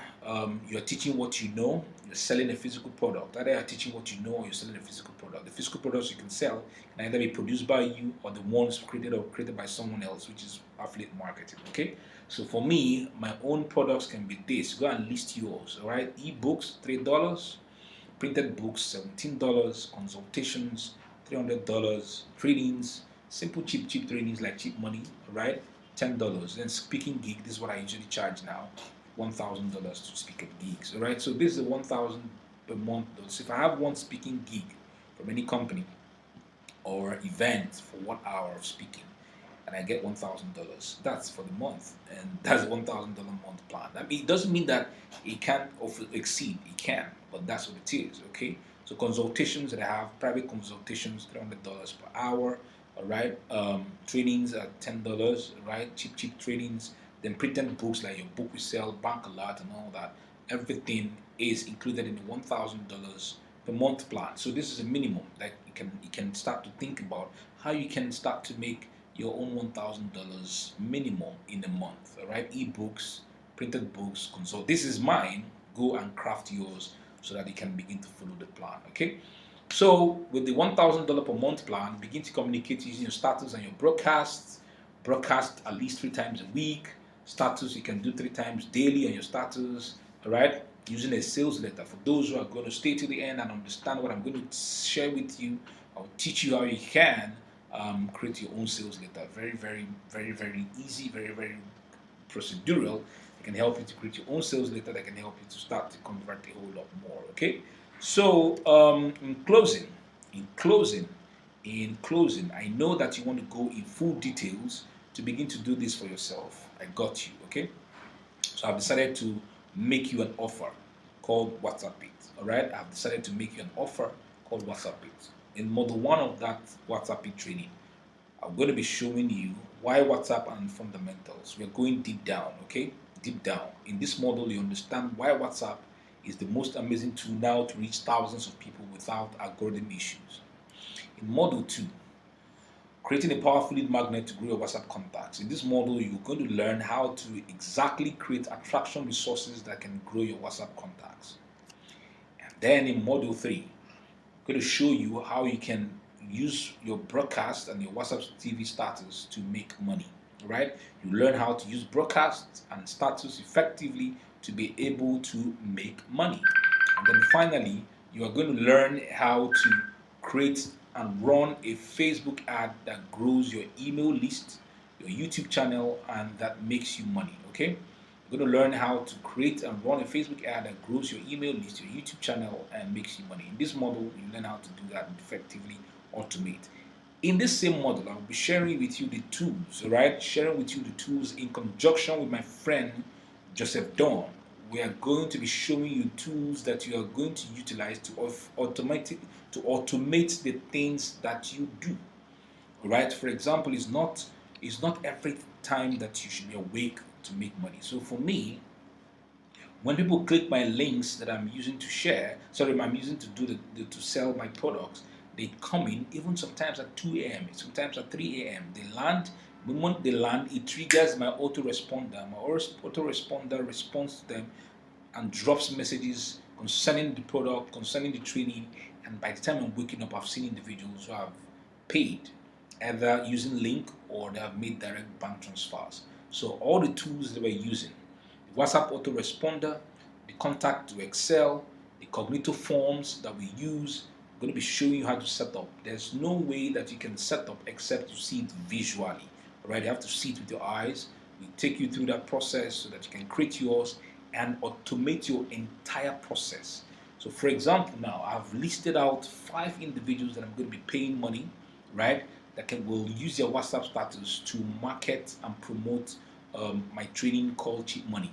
You're teaching what you know, you're selling a physical product. Either you're teaching what you know or you're selling a physical product. The physical products you can sell can either be produced by you or the ones created by someone else, which is affiliate marketing. Okay, so for me, my own products can be this. Go and list yours. All right, ebooks $3, printed books $17, consultations $300, trainings, simple cheap trainings like cheap money, right? $10. Then speaking gig, this is what I usually charge now, $1,000 to speak at gigs. All right, so this is a 1,000 per month. So if I have one speaking gig from any company or event for 1 hour of speaking, and I get $1,000. That's for the month, and that's a $1,000 month plan. I mean, it doesn't mean that it can't exceed. It can, but that's what it is. Okay. So consultations that I have, private consultations, $300 per hour. All right. Trainings at $10. Right. Cheap trainings. Then printed books like your book we sell, bank a lot, and all that. Everything is included in the $1,000 per month plan. So this is a minimum. Like you can start to think about how you can start to make your own $1,000 minimum in a month. All right, ebooks, printed books, consult. This is mine. Go and craft yours so that you can begin to follow the plan. Okay. So with the $1,000 per month plan, begin to communicate using your status and your broadcasts. Broadcast at least 3 times a week. Status you can do 3 times daily on your status. All right. Using a sales letter for those who are going to stay to the end and understand what I'm going to share with you. I'll teach you how you can create your own sales letter. Very easy, very procedural. It can help you to create your own sales letter that can help you to start to convert a whole lot more. Okay. So in closing, I know that you want to go in full details to begin to do this for yourself. I got you. Okay. So I've decided to make you an offer called WhatsApp It. All right. I've decided to make you an offer called WhatsApp It. In model 1 of that WhatsApp It training, I'm going to be showing you why WhatsApp and fundamentals. We're going deep down, okay? Deep down. In this model, you understand why WhatsApp is the most amazing tool now to reach thousands of people without algorithm issues. In model 2, creating a powerful lead magnet to grow your WhatsApp contacts. In this model, you're going to learn how to exactly create attraction resources that can grow your WhatsApp contacts. And then in model 3, I'm going to show you how you can use your broadcast and your WhatsApp TV status to make money. Right? You learn how to use broadcast and status effectively to be able to make money. And then finally, you are going to learn how to create and run a Facebook ad that grows your email list, your YouTube channel, and that makes you money. Okay? You're going to learn how to create and run a Facebook ad that grows your email list, your YouTube channel, and makes you money. In this model, you learn how to do that effectively, automate. In this same model, I'll be sharing with you the tools, all right? Sharing with you the tools in conjunction with my friend Joseph Dawn. We are going to be showing you tools that you are going to utilize to automate the things that you do. All right? For example, it's not every time that you should be awake to make money. So for me, when people click my links that I'm using to share, I'm using to do to sell my products, they come in even sometimes at 2 a.m., sometimes at 3 a.m. They land. The moment they land, it triggers my autoresponder. My autoresponder responds to them and drops messages concerning the product, concerning the training. And by the time I'm waking up, I've seen individuals who have paid either using link or they have made direct bank transfers. So all the tools that we're using, the WhatsApp autoresponder, the contact to Excel, the Cognito forms that we use, I'm going to be showing you how to set up. There's no way that you can set up except you see it visually. All right, you have to see it with your eyes. We take you through that process so that you can create yours and automate your entire process. So, for example, now I've listed out 5 individuals that I'm going to be paying money, right? That will use their WhatsApp status to market and promote my training called Cheap Money,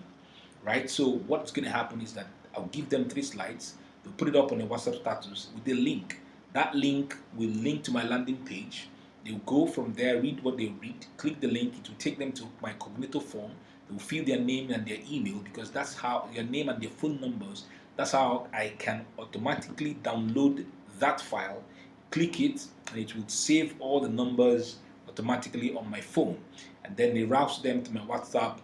right? So what's going to happen is that I'll give them 3 slides. They'll put it up on their WhatsApp status with a link. That link will link to my landing page. They'll go from there, read what they read, click the link. It will take them to my Cognito form. They'll fill their name and their email, because that's how their name and their phone numbers. That's how I can automatically download that file, click it, and it will save all the numbers automatically on my phone. And then it routes them to my WhatsApp,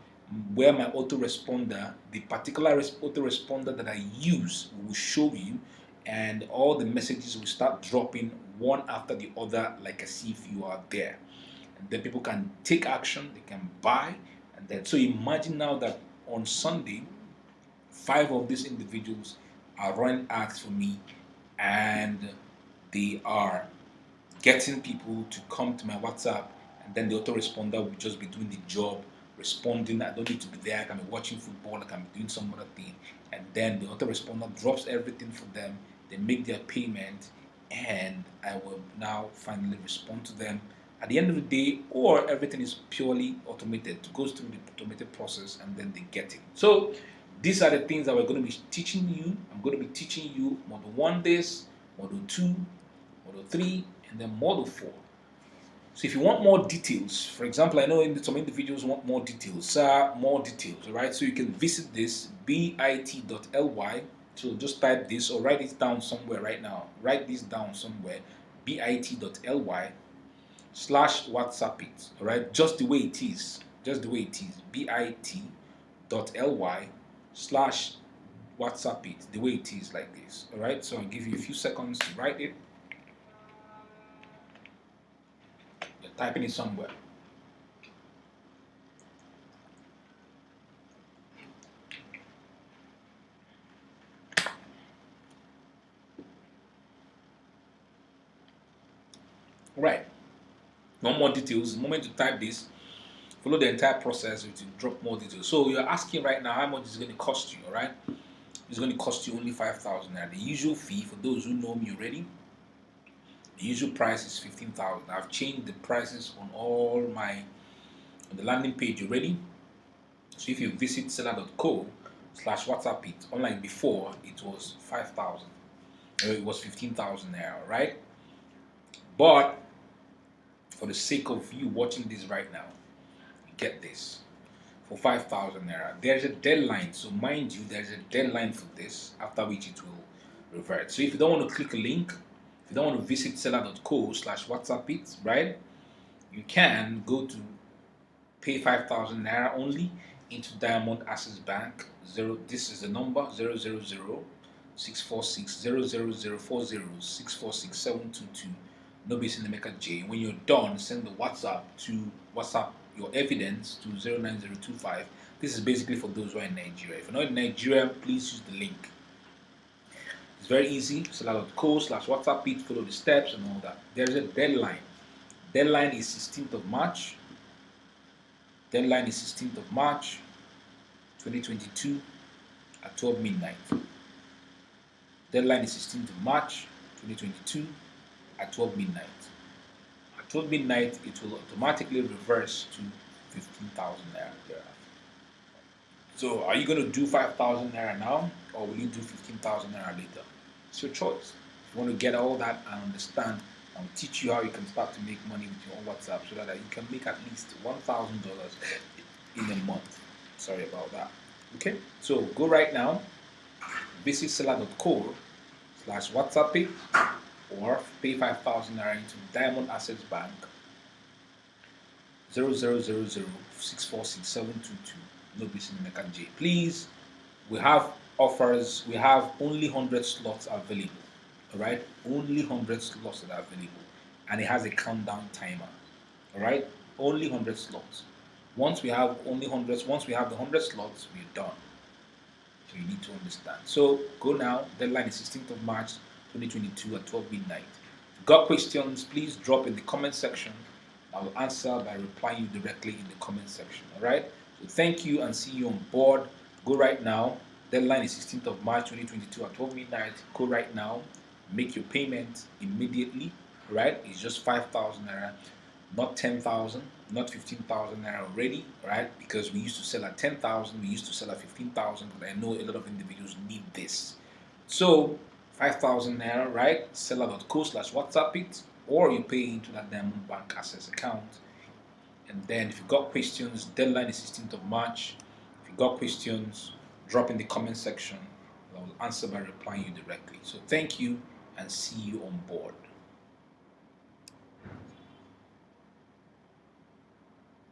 where my autoresponder, the particular autoresponder that I use, will show you, and all the messages will start dropping one after the other, like as if you are there. And then people can take action, they can buy, and then so imagine now that on Sunday, 5 of these individuals are running ads for me, and they are getting people to come to my WhatsApp, and then the autoresponder will just be doing the job, responding. I don't need to be there. I can be watching football. I can be doing some other thing, and then the autoresponder drops everything for them. They make their payment, and I will now finally respond to them at the end of the day, or everything is purely automated. It goes through the automated process, and then they get it. So these are the things that we're going to be teaching you. I'm going to be teaching you model 1 this, model 2, model 3, and then model 4. So if you want more details, for example, I know some individuals want more details, right? So you can visit this bit.ly. So just type this or write it down somewhere right now. Write this down somewhere, bit.ly / WhatsApp it, all right? Just the way it is, bit.ly / WhatsApp it, the way it is, like this, all right? So I'll give you a few seconds to write it. You're typing it somewhere. All right. Want more details? The moment you type this, follow the entire process, which will drop more details. So you're asking right now how much is going to cost you, all right? It's going to cost you only 5,000 naira. The usual fee, for those who know me already, the usual price is 15,000. I've changed the prices on on the landing page already. So if you visit seller.co / WhatsApp it, unlike before, it was 5,000. It was 15,000 naira, right? But for the sake of you watching this right now, get this for 5,000 naira. There's a deadline, so mind you, there's a deadline for this, after which it will revert. So if you don't want to click a link, if you don't want to visit seller.co / WhatsApp it, right, you can go to pay 5,000 naira only into Diamond Access Bank. This is the number 000-646-00040-646-722. No base in the Mecca J. When you're done, send the WhatsApp your evidence to 09025. This is basically for those who are in Nigeria. If you're not in Nigeria, please use the link. It's very easy. Seller.co / WhatsApp it, follow the steps and all that. There's a deadline. Deadline is 16th of March. Deadline is 16th of March 2022 at 12 midnight. Deadline is 16th of March 2022 at 12 midnight. At 12 midnight, it will automatically reverse to 15,000 naira thereafter. So are you going to do 5,000 naira now, or will you do 15,000 naira later? It's your choice. If you want to get all that and understand, I'll teach you how you can start to make money with your own WhatsApp, so that you can make at least $1,000 in a month. Sorry about that. Okay, so go right now, visit seller.co / WhatsApp it, or pay 5,000 naira into Diamond Access Bank 000-646-722. No business in Mecca J. Please, we have offers. We have only 100 slots available. All right, only 100 slots that are available, and it has a countdown timer. All right, only 100 slots. Once we have the 100 slots, we're done. So you need to understand. So go now. Deadline is 16th of March 2022 at 12 midnight. If you got questions, please drop in the comment section, I will answer by replying you directly in the comment section. All right. So thank you and see you on board. Go right now. Deadline is 16th of March 2022 at 12 midnight. Go right now. Make your payment immediately. All right. It's just 5,000 naira, not 10,000, not 15,000 naira already. All right. Because we used to sell at 10,000, we used to sell at 15,000. But I know a lot of individuals need this. So 5,000 naira, right? Seller.co/WhatsApp it, or you pay into that Diamond Bank Access account. And then if you got questions, deadline is 16th of March. If you got questions, drop in the comment section. I will answer by replying you directly. So thank you and see you on board.